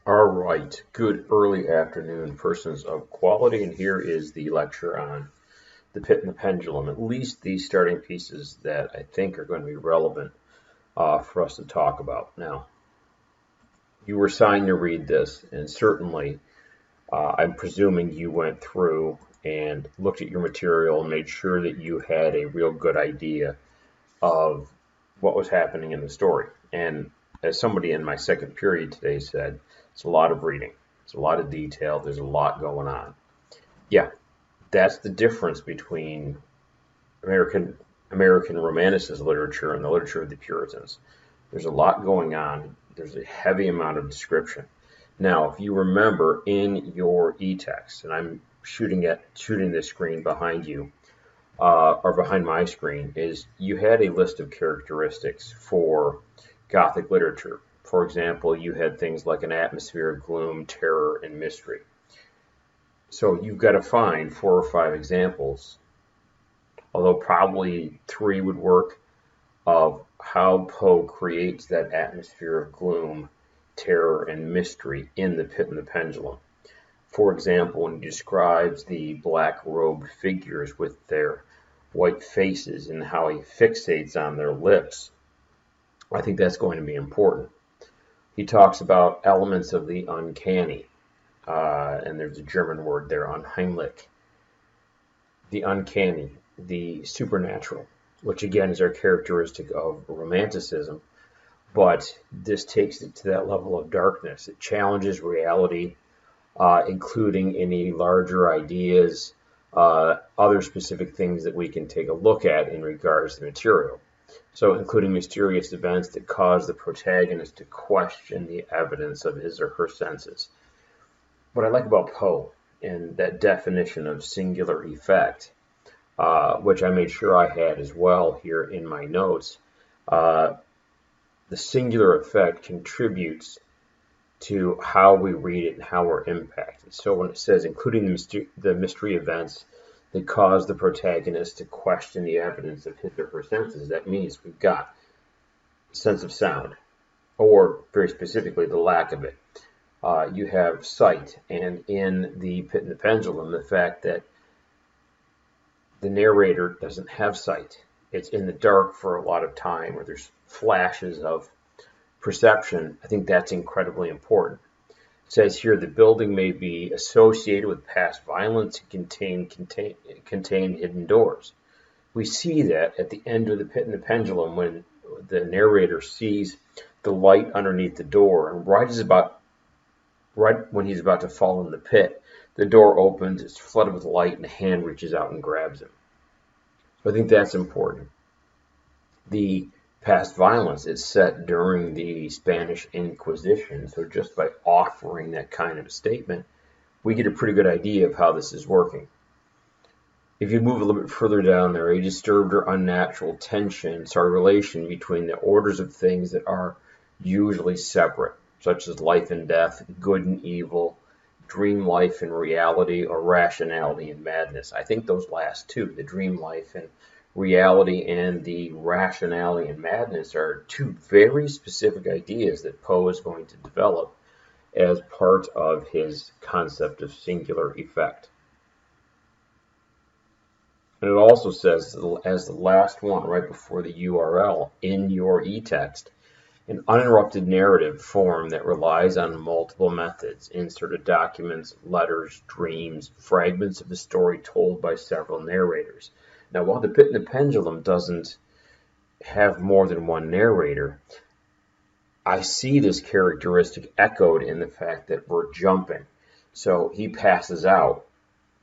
All right, good early afternoon, persons of quality, and here is the lecture on the Pit and the Pendulum, at least the starting pieces that I think are going to be relevant for us to talk about. Now, you were assigned to read this, and certainly I'm presuming you went through and looked at your material and made sure that you had a real good idea of what was happening in the story. And as somebody in my second period today said, it's a lot of reading. It's a lot of detail. There's a lot going on. Yeah, that's the difference between American Romanticist literature and the literature of the Puritans. There's a lot going on. There's a heavy amount of description. Now, if you remember in your e-text, and I'm shooting this screen behind you, or behind my screen, is you had a list of characteristics for Gothic literature. For example, you had things like an atmosphere of gloom, terror, and mystery. So you've got to find 4 or 5 examples, although probably 3 would work, of how Poe creates that atmosphere of gloom, terror, and mystery in the Pit and the Pendulum. For example, when he describes the black-robed figures with their white faces and how he fixates on their lips, I think that's going to be important. He talks about elements of the uncanny, and there's a German word there, unheimlich. The uncanny, the supernatural, which again is our characteristic of Romanticism, but this takes it to that level of darkness. It challenges reality, including any larger ideas, other specific things that we can take a look at in regards to the material. So including mysterious events that cause the protagonist to question the evidence of his or her senses. What I like about Poe and that definition of singular effect, which I made sure I had as well here in my notes, the singular effect contributes to how we read it and how we're impacted. So when it says including the mystery events that cause the protagonist to question the evidence of his or her senses, that means we've got sense of sound, or very specifically the lack of it. You have sight, and in the Pit and the Pendulum, the fact that the narrator doesn't have sight. It's in the dark for a lot of time, or there's flashes of perception. I think that's incredibly important. It says here the building may be associated with past violence and contain hidden doors. We see that at the end of the Pit and the Pendulum when the narrator sees the light underneath the door, and right when he's about to fall in the pit, the door opens, it's flooded with light, and a hand reaches out and grabs him. So I think that's important. The past violence is set during the Spanish Inquisition, so just by offering that kind of a statement, we get a pretty good idea of how this is working. If you move a little bit further down there, a disturbed or unnatural tension, so a relation between the orders of things that are usually separate, such as life and death, good and evil, dream life and reality, or rationality and madness. I think those last two, the dream life and reality and the rationality and madness, are 2 very specific ideas that Poe is going to develop as part of his concept of singular effect. And it also says, as the last one, right before the URL in your e-text, an uninterrupted narrative form that relies on multiple methods, inserted documents, letters, dreams, fragments of the story told by several narrators. Now, while the Pit and the Pendulum doesn't have more than one narrator, I see this characteristic echoed in the fact that we're jumping. So he passes out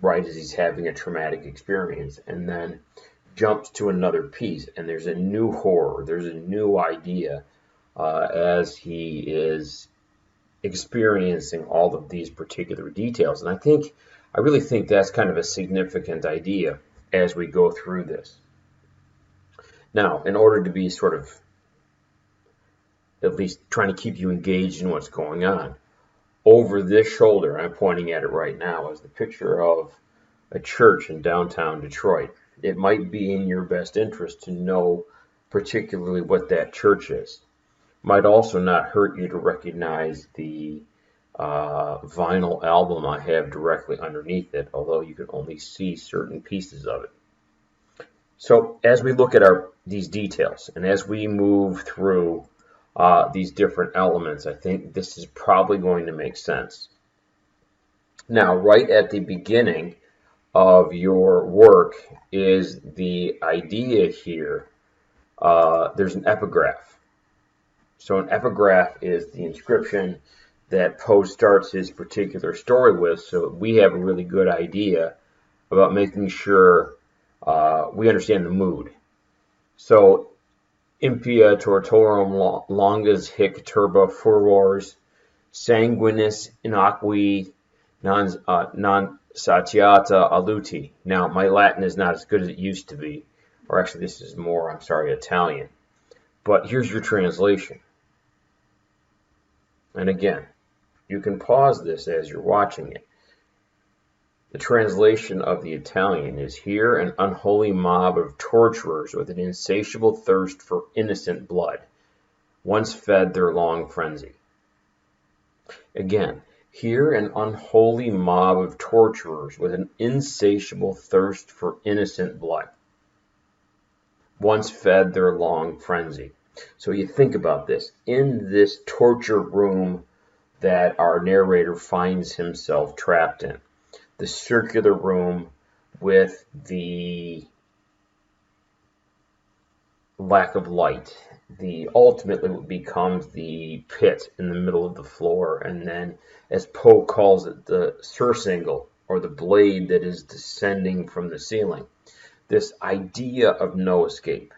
right as he's having a traumatic experience, and then jumps to another piece, and there's a new horror, there's a new idea as he is experiencing all of these particular details. And I really think that's kind of a significant idea as we go through this. Now, in order to be sort of at least trying to keep you engaged in what's going on, over this shoulder, I'm pointing at it right now, is the picture of a church in downtown Detroit. It might be in your best interest to know particularly what that church is. Might also not hurt you to recognize the vinyl album I have directly underneath it, although you can only see certain pieces of it. So as we look at these details, and as we move through these different elements, I think this is probably going to make sense. Now, right at the beginning of your work is the idea here. There's an epigraph. So an epigraph is the inscription that Poe starts his particular story with, so we have a really good idea about making sure we understand the mood. So, impia tortorum longas hic turba furores, sanguinis inaqui non satiata aluti. Now, my Latin is not as good as it used to be, or actually this is more, I'm sorry, Italian. But here's your translation. And again, you can pause this as you're watching it. The translation of the Italian is, here an unholy mob of torturers with an insatiable thirst for innocent blood once fed their long frenzy. Again, here an unholy mob of torturers with an insatiable thirst for innocent blood once fed their long frenzy. So you think about this. In this torture room that our narrator finds himself trapped in, the circular room with the lack of light, the ultimately what becomes the pit in the middle of the floor, and then, as Poe calls it, the surcingle, or the blade that is descending from the ceiling. This idea of no escape,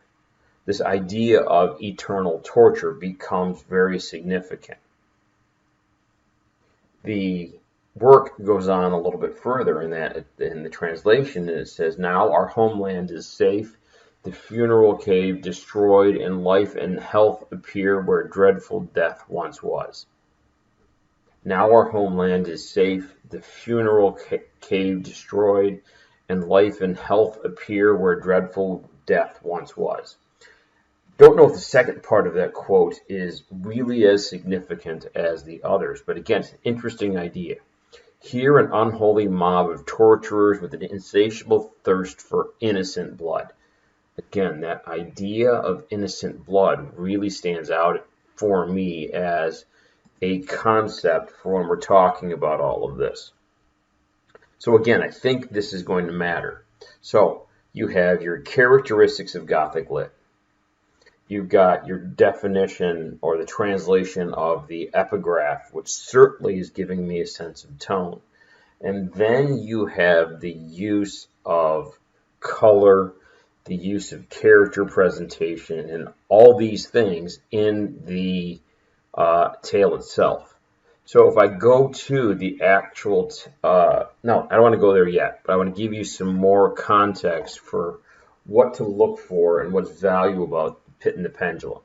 this idea of eternal torture becomes very significant. The work goes on a little bit further in the translation, and it says, now our homeland is safe, the funeral cave destroyed, and life and health appear where dreadful death once was. Now our homeland is safe, the funeral cave destroyed, and life and health appear where dreadful death once was. Don't know if the second part of that quote is really as significant as the others, but again, it's an interesting idea. Here an unholy mob of torturers with an insatiable thirst for innocent blood. Again, that idea of innocent blood really stands out for me as a concept for when we're talking about all of this. So again, I think this is going to matter. So you have your characteristics of Gothic lit. You've got your definition or the translation of the epigraph, which certainly is giving me a sense of tone. And then you have the use of color, the use of character presentation, and all these things in the tale itself. So if I go to the actual, no, I don't want to go there yet, but I want to give you some more context for what to look for and what's valuable about Pit and the Pendulum.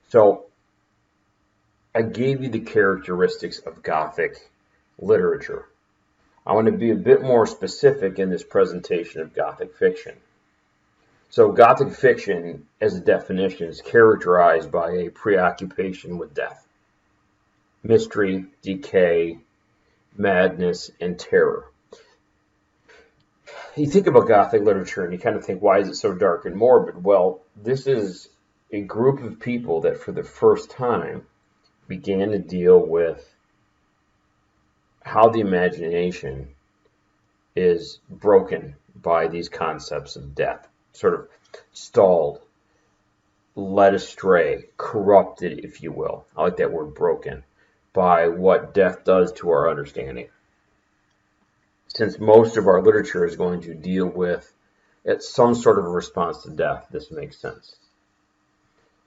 So I gave you the characteristics of Gothic literature. I want to be a bit more specific in this presentation of Gothic fiction. So Gothic fiction, as a definition, is characterized by a preoccupation with death, mystery, decay, madness, and terror. You think about Gothic literature and you kind of think, why is it so dark and morbid? Well, this is a group of people that for the first time began to deal with how the imagination is broken by these concepts of death, sort of stalled, led astray, corrupted, if you will. I like that word, broken, by what death does to our understanding. Since most of our literature is going to deal with some sort of a response to death, this makes sense.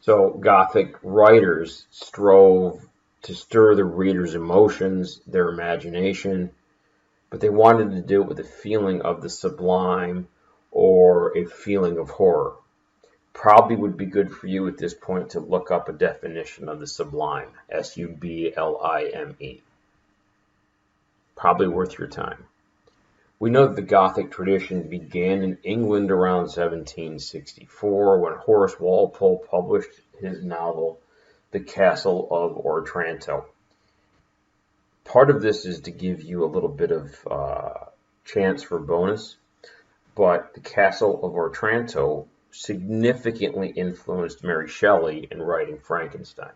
So Gothic writers strove to stir the reader's emotions, their imagination, but they wanted to do it with a feeling of the sublime or a feeling of horror. Probably would be good for you at this point to look up a definition of the sublime, S-U-B-L-I-M-E. Probably worth your time. We know that the Gothic tradition began in England around 1764 when Horace Walpole published his novel, The Castle of Otranto. Part of this is to give you a little bit of chance for bonus, but The Castle of Otranto significantly influenced Mary Shelley in writing Frankenstein.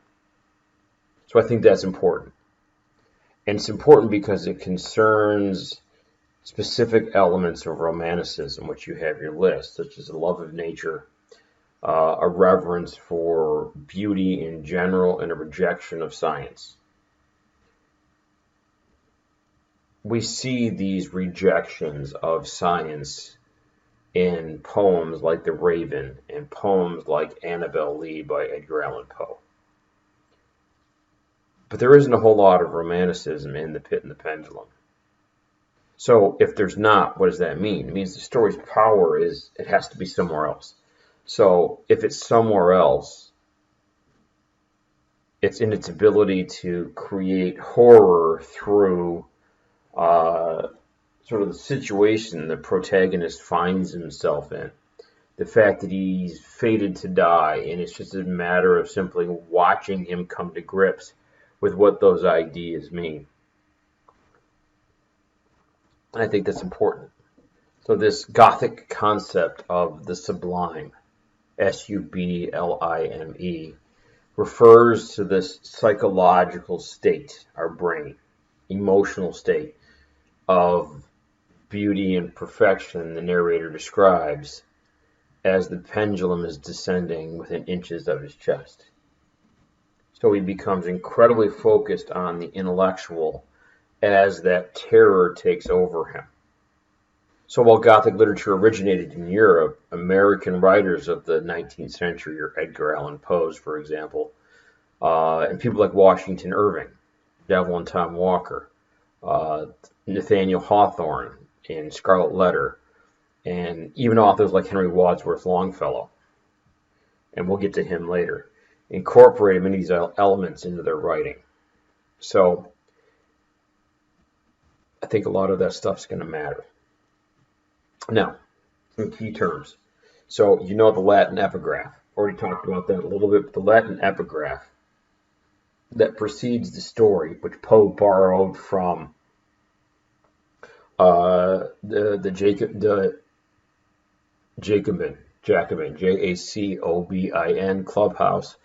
So I think that's important. And it's important because it concerns specific elements of Romanticism, which you have your list, such as a love of nature, a reverence for beauty in general, and a rejection of science. We see these rejections of science in poems like The Raven and poems like Annabel Lee by Edgar Allan Poe. But there isn't a whole lot of romanticism in The Pit and the Pendulum. So if there's not, what does that mean? It means the story's power is it has to be somewhere else. So if it's somewhere else, it's in its ability to create horror through sort of the situation the protagonist finds himself in. The fact that he's fated to die, and it's just a matter of simply watching him come to grips with what those ideas mean. And I think that's important. So this Gothic concept of the sublime, sublime, refers to this psychological state, our brain, emotional state of beauty and perfection the narrator describes as the pendulum is descending within inches of his chest. So he becomes incredibly focused on the intellectual as that terror takes over him. So while Gothic literature originated in Europe, American writers of the 19th century, or Edgar Allan Poe, for example, and people like Washington Irving, Devil and Tom Walker, Nathaniel Hawthorne in Scarlet Letter, and even authors like Henry Wadsworth Longfellow, and we'll get to him later, incorporate many of these elements into their writing. So I think a lot of that stuff's going to matter. Now, some key terms. So you know the Latin epigraph. Already talked about that a little bit, but the Latin epigraph that precedes the story, which Poe borrowed from the Jacobin, Jacobin clubhouse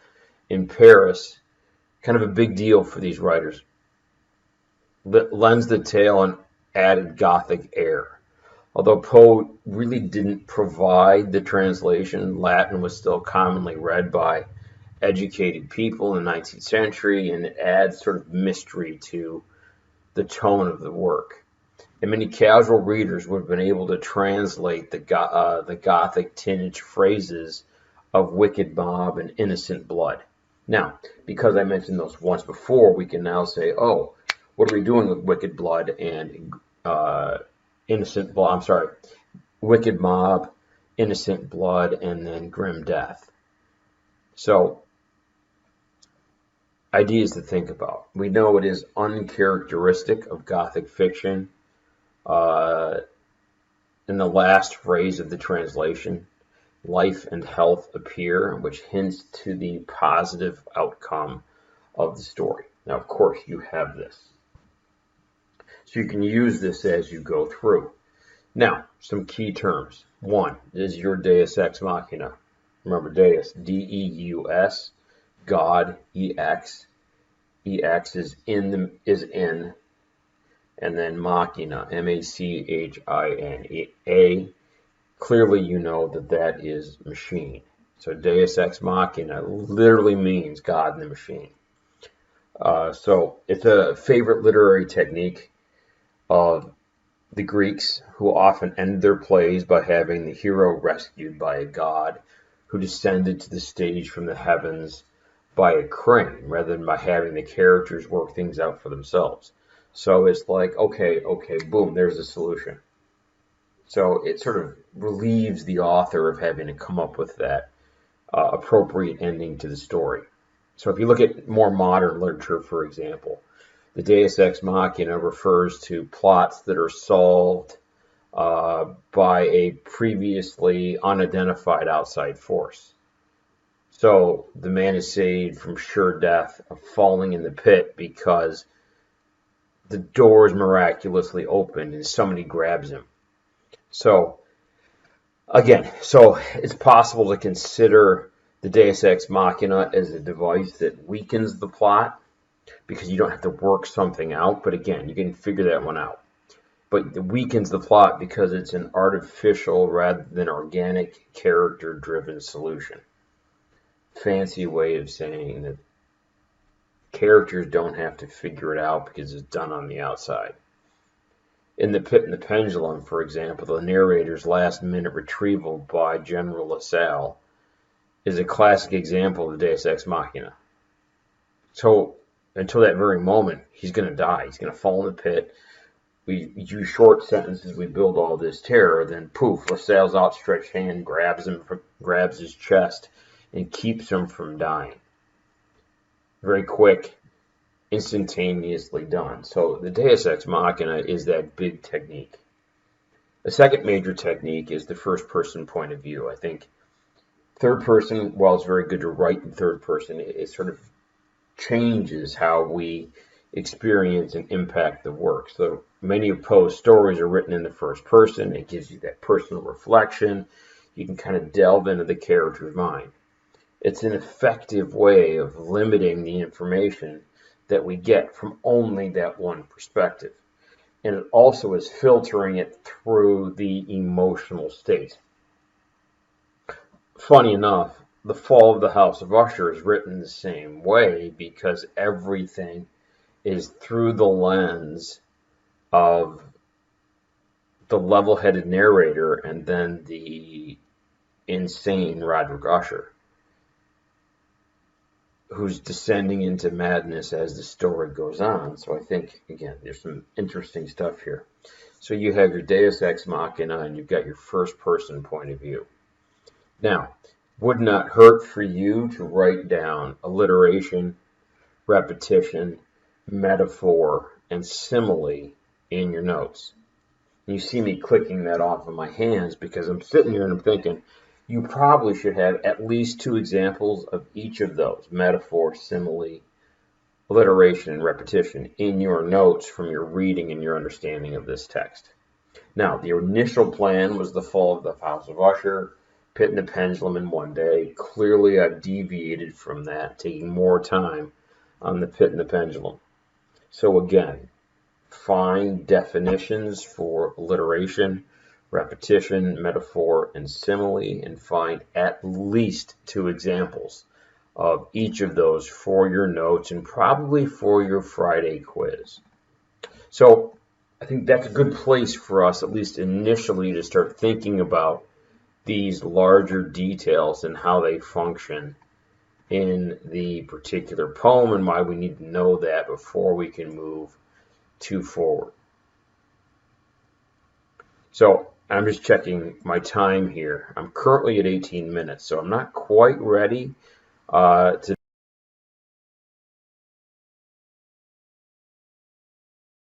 in Paris, kind of a big deal for these writers. Lends the tale an added Gothic air. Although Poe really didn't provide the translation, Latin was still commonly read by educated people in the 19th century, and it adds sort of mystery to the tone of the work. And many casual readers would have been able to translate the Gothic tinge phrases of wicked mob and innocent blood. Now, because I mentioned those once before, we can now say, oh, what are we doing with wicked blood and innocent blood? I'm sorry, wicked mob, innocent blood, and then grim death. So, ideas to think about. We know it is uncharacteristic of Gothic fiction. In the last phrase of the translation, life and health appear, which hints to the positive outcome of the story. Now, of course, you have this. So you can use this as you go through. Now, some key terms. One is your Deus Ex Machina. Remember Deus, D-E-U-S, God, E-X. E-X is in, and then Machina, M-A-C-H-I-N-A. Clearly you know that is machine. So Deus Ex Machina literally means God in the machine. So it's a favorite literary technique of the Greeks, who often end their plays by having the hero rescued by a god who descended to the stage from the heavens by a crane, rather than by having the characters work things out for themselves. So it's like, okay, boom, there's a solution. So it sort of relieves the author of having to come up with that appropriate ending to the story. So if you look at more modern literature, for example, the Deus Ex Machina refers to plots that are solved by a previously unidentified outside force. So the man is saved from sure death of falling in the pit because the door is miraculously opened and somebody grabs him. So again, it's possible to consider the Deus Ex Machina as a device that weakens the plot because you don't have to work something out. But again, you can figure that one out. But it weakens the plot because it's an artificial rather than organic, character-driven solution. Fancy way of saying that characters don't have to figure it out because it's done on the outside. In the Pit and the Pendulum, for example, the narrator's last-minute retrieval by General LaSalle is a classic example of the Deus Ex Machina. So until that very moment, he's going to die. He's going to fall in the pit. We use short sentences. We build all this terror. Then poof, LaSalle's outstretched hand grabs his chest and keeps him from dying. Very quick, instantaneously done. So the Deus Ex Machina is that big technique. The second major technique is the first-person point of view. I think third person, while it's very good to write in third person, it sort of changes how we experience and impact the work. So many of Poe's stories are written in the first person. It gives you that personal reflection. You can kind of delve into the character's mind. It's an effective way of limiting the information that we get from only that one perspective. And it also is filtering it through the emotional state. Funny enough, The Fall of the House of Usher is written the same way because everything is through the lens of the level-headed narrator and then the insane Roderick Usher, who's descending into madness as the story goes on. So I think, again, there's some interesting stuff here. So you have your Deus Ex Machina and you've got your first-person point of view. Now, would not hurt for you to write down alliteration, repetition, metaphor, and simile in your notes. And you see me clicking that off of my hands because I'm sitting here and I'm thinking, you probably should have at least 2 examples of each of those, metaphor, simile, alliteration, and repetition, in your notes from your reading and your understanding of this text. Now, the initial plan was The Fall of the House of Usher, Pit and the Pendulum in one day. Clearly, I've deviated from that, taking more time on the Pit and the Pendulum. So again, find definitions for alliteration, repetition, metaphor, and simile, and find at least 2 examples of each of those for your notes and probably for your Friday quiz. So I think that's a good place for us, at least initially, to start thinking about these larger details and how they function in the particular poem and why we need to know that before we can move too forward. So I'm just checking my time here. I'm currently at 18 minutes, so I'm not quite ready to